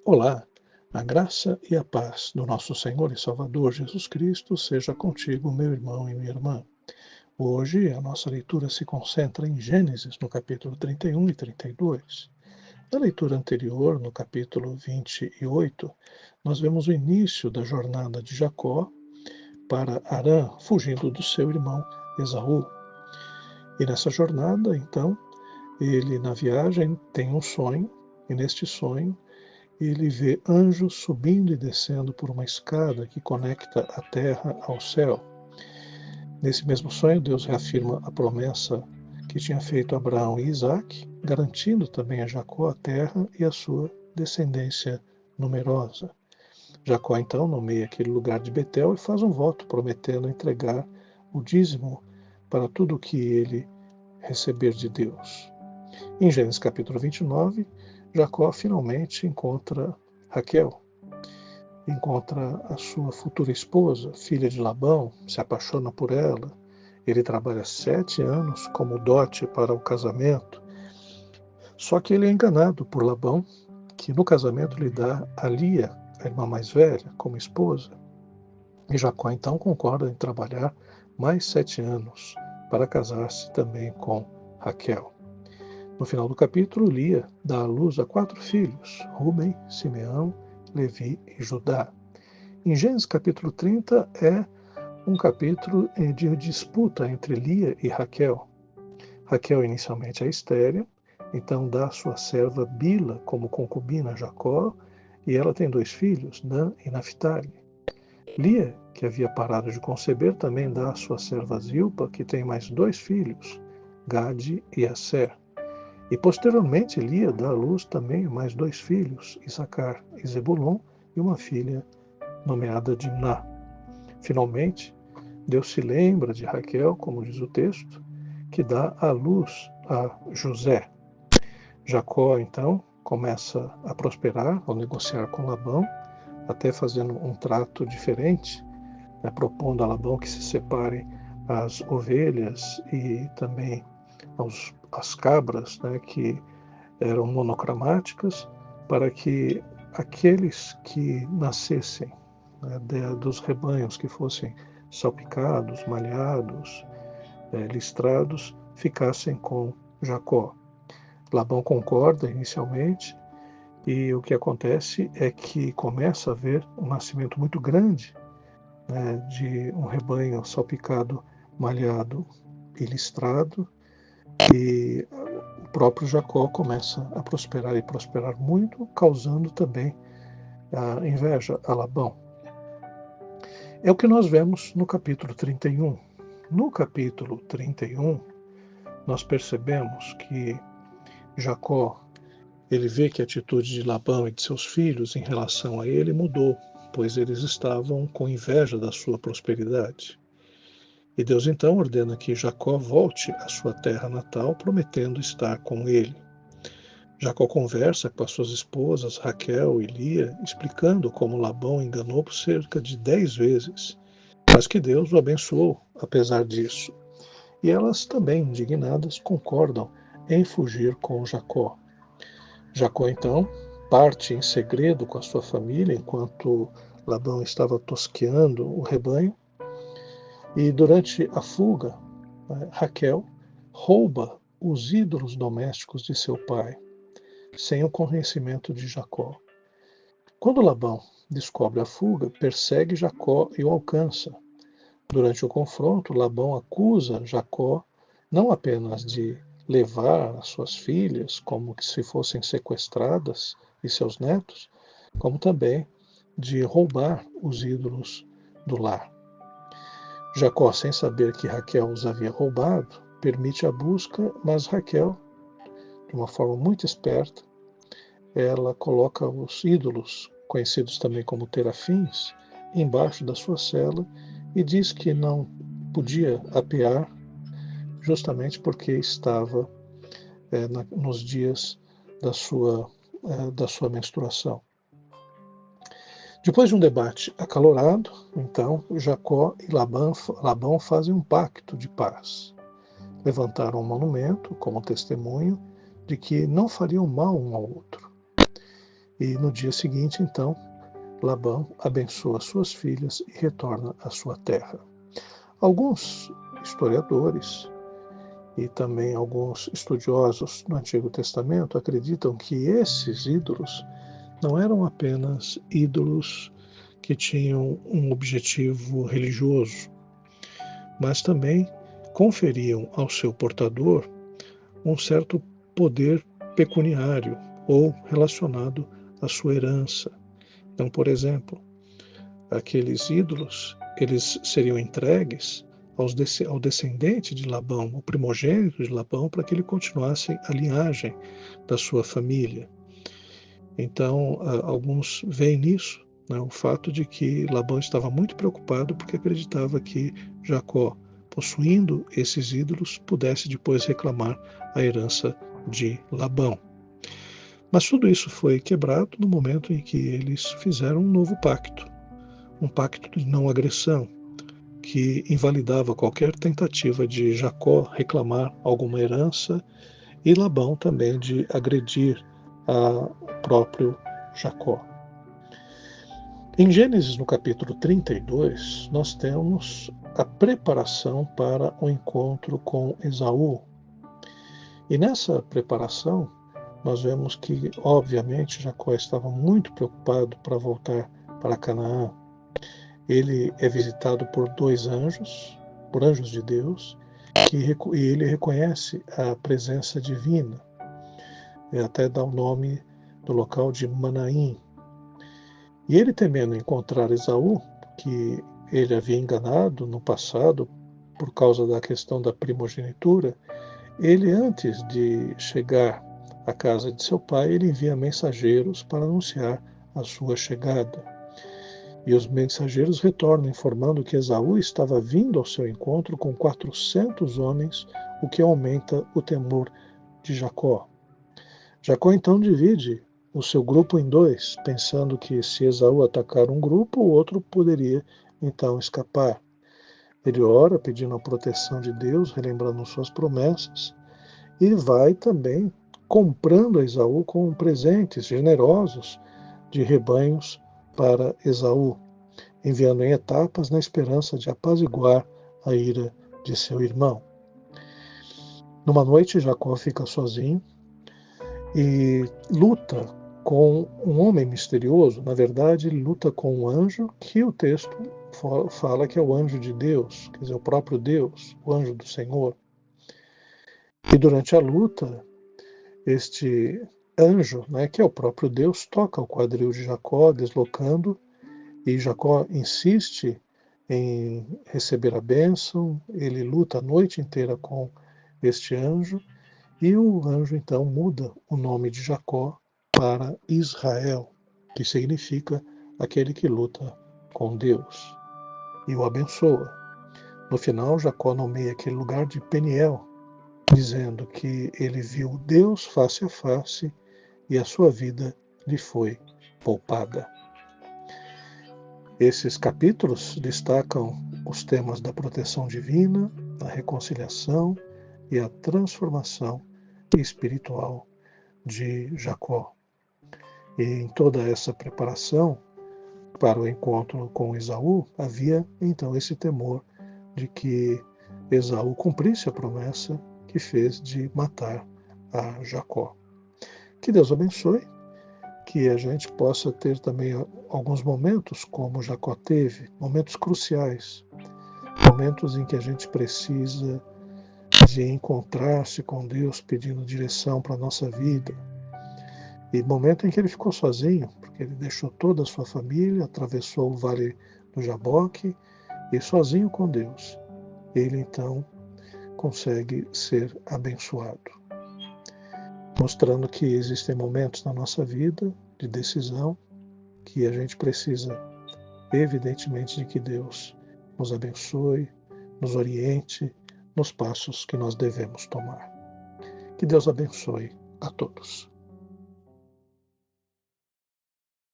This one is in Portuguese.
Olá, a graça e a paz do nosso Senhor e Salvador Jesus Cristo seja contigo, meu irmão e minha irmã. Hoje a nossa leitura se concentra em Gênesis, no capítulo 31 e 32. Na leitura anterior, no capítulo 28, nós vemos o início da jornada de Jacó para Harã, fugindo do seu irmão Esaú. E nessa jornada, então, ele na viagem tem um sonho, e neste sonho ele vê anjos subindo e descendo por uma escada que conecta a terra ao céu. Nesse mesmo sonho, Deus reafirma a promessa que tinha feito a Abraão e Isaque, garantindo também a Jacó a terra e a sua descendência numerosa. Jacó então nomeia aquele lugar de Betel e faz um voto prometendo entregar o dízimo para tudo o que ele receber de Deus. Em Gênesis capítulo 29, Jacó finalmente encontra Raquel, encontra a sua futura esposa, filha de Labão, se apaixona por ela. Ele trabalha 7 anos como dote para o casamento. Só que ele é enganado por Labão, que no casamento lhe dá a Lia, a irmã mais velha, como esposa. E Jacó então concorda em trabalhar mais 7 anos para casar-se também com Raquel. No final do capítulo, Lia dá à luz a 4 filhos, Rubem, Simeão, Levi e Judá. Em Gênesis capítulo 30 é um capítulo de disputa entre Lia e Raquel. Raquel inicialmente é estéril, então dá sua serva Bila como concubina a Jacó, e ela tem 2 filhos, Dan e Naphtali. Lia, que havia parado de conceber, também dá a sua serva Zilpa, que tem mais 2 filhos, Gade e Asser. E posteriormente Lia dá à luz também mais 2 filhos, Issacar e Zebulon, e uma filha nomeada Dimná. Finalmente, Deus se lembra de Raquel, como diz o texto, que dá à luz a José. Jacó, então, começa a prosperar ao negociar com Labão, até fazendo um trato diferente, propondo a Labão que se separe as ovelhas e também as cabras, que eram monocromáticas, para que aqueles que nascessem dos rebanhos que fossem salpicados, malhados, listrados, ficassem com Jacó. Labão concorda inicialmente, e o que acontece é que começa a haver um nascimento muito grande de um rebanho salpicado, malhado e listrado, e o próprio Jacó começa a prosperar e prosperar muito, causando também a inveja a Labão. É o que nós vemos no capítulo 31. No capítulo 31, nós percebemos que Jacó, ele vê que a atitude de Labão e de seus filhos em relação a ele mudou, pois eles estavam com inveja da sua prosperidade. E Deus então ordena que Jacó volte à sua terra natal, prometendo estar com ele. Jacó conversa com as suas esposas Raquel e Lia, explicando como Labão enganou por cerca de 10 vezes, mas que Deus o abençoou apesar disso. E elas também, indignadas, concordam em fugir com Jacó. Jacó então parte em segredo com a sua família enquanto Labão estava tosqueando o rebanho, e durante a fuga, Raquel rouba os ídolos domésticos de seu pai, sem o conhecimento de Jacó. Quando Labão descobre a fuga, persegue Jacó e o alcança. Durante o confronto, Labão acusa Jacó não apenas de levar as suas filhas como se fossem sequestradas e seus netos, como também de roubar os ídolos do lar. Jacó, sem saber que Raquel os havia roubado, permite a busca, mas Raquel, de uma forma muito esperta, ela coloca os ídolos, conhecidos também como terafins, embaixo da sua cela e diz que não podia apear justamente porque estava nos dias da sua menstruação. Depois de um debate acalorado, então, Jacó e Labão fazem um pacto de paz. Levantaram um monumento como testemunho de que não fariam mal um ao outro. E no dia seguinte, então, Labão abençoa suas filhas e retorna à sua terra. Alguns historiadores e também alguns estudiosos do Antigo Testamento acreditam que esses ídolos não eram apenas ídolos que tinham um objetivo religioso, mas também conferiam ao seu portador um certo poder pecuniário ou relacionado à sua herança. Então, por exemplo, aqueles ídolos, eles seriam entregues ao descendente de Labão, o primogênito de Labão, para que ele continuasse a linhagem da sua família. Então, alguns veem nisso, né, o fato de que Labão estava muito preocupado porque acreditava que Jacó, possuindo esses ídolos, pudesse depois reclamar a herança de Labão. Mas tudo isso foi quebrado no momento em que eles fizeram um novo pacto, um pacto de não agressão, que invalidava qualquer tentativa de Jacó reclamar alguma herança e Labão também de agredir o próprio Jacó. Em Gênesis, no capítulo 32, nós temos a preparação para o encontro com Esaú. E nessa preparação, nós vemos que, obviamente, Jacó estava muito preocupado para voltar para Canaã. Ele é visitado por dois anjos, por anjos de Deus, e ele reconhece a presença divina. E até dá o nome do local de Manaim. E ele, temendo encontrar Esaú, que ele havia enganado no passado por causa da questão da primogenitura, ele, antes de chegar à casa de seu pai, ele envia mensageiros para anunciar a sua chegada. E os mensageiros retornam informando que Esaú estava vindo ao seu encontro com 400 homens, o que aumenta o temor de Jacó. Jacó então divide o seu grupo em dois, pensando que se Esaú atacar um grupo, o outro poderia então escapar. Ele ora pedindo a proteção de Deus, relembrando suas promessas, e vai também comprando a Esaú com presentes generosos de rebanhos para Esaú, enviando em etapas na esperança de apaziguar a ira de seu irmão. Numa noite, Jacó fica sozinho e luta com um homem misterioso. Na verdade, ele luta com um anjo que o texto fala que é o anjo de Deus, quer dizer, o próprio Deus, o anjo do Senhor. E durante a luta, este anjo, né, que é o próprio Deus, toca o quadril de Jacó, deslocando, e Jacó insiste em receber a bênção. Ele luta a noite inteira com este anjo, e o anjo então muda o nome de Jacó para Israel, que significa aquele que luta com Deus, e o abençoa. No final, Jacó nomeia aquele lugar de Peniel, dizendo que ele viu Deus face a face e a sua vida lhe foi poupada. Esses capítulos destacam os temas da proteção divina, a reconciliação e a transformação espiritual de Jacó. E em toda essa preparação para o encontro com Esaú, havia então esse temor de que Esaú cumprisse a promessa que fez de matar a Jacó. Que Deus abençoe, que a gente possa ter também alguns momentos como Jacó teve, momentos cruciais, momentos em que a gente precisa de encontrar-se com Deus pedindo direção para a nossa vida. E momento em que ele ficou sozinho, porque ele deixou toda a sua família, atravessou o vale do Jaboque e sozinho com Deus, ele então consegue ser abençoado. Mostrando que existem momentos na nossa vida de decisão que a gente precisa, evidentemente, de que Deus nos abençoe, nos oriente nos passos que nós devemos tomar. Que Deus abençoe a todos.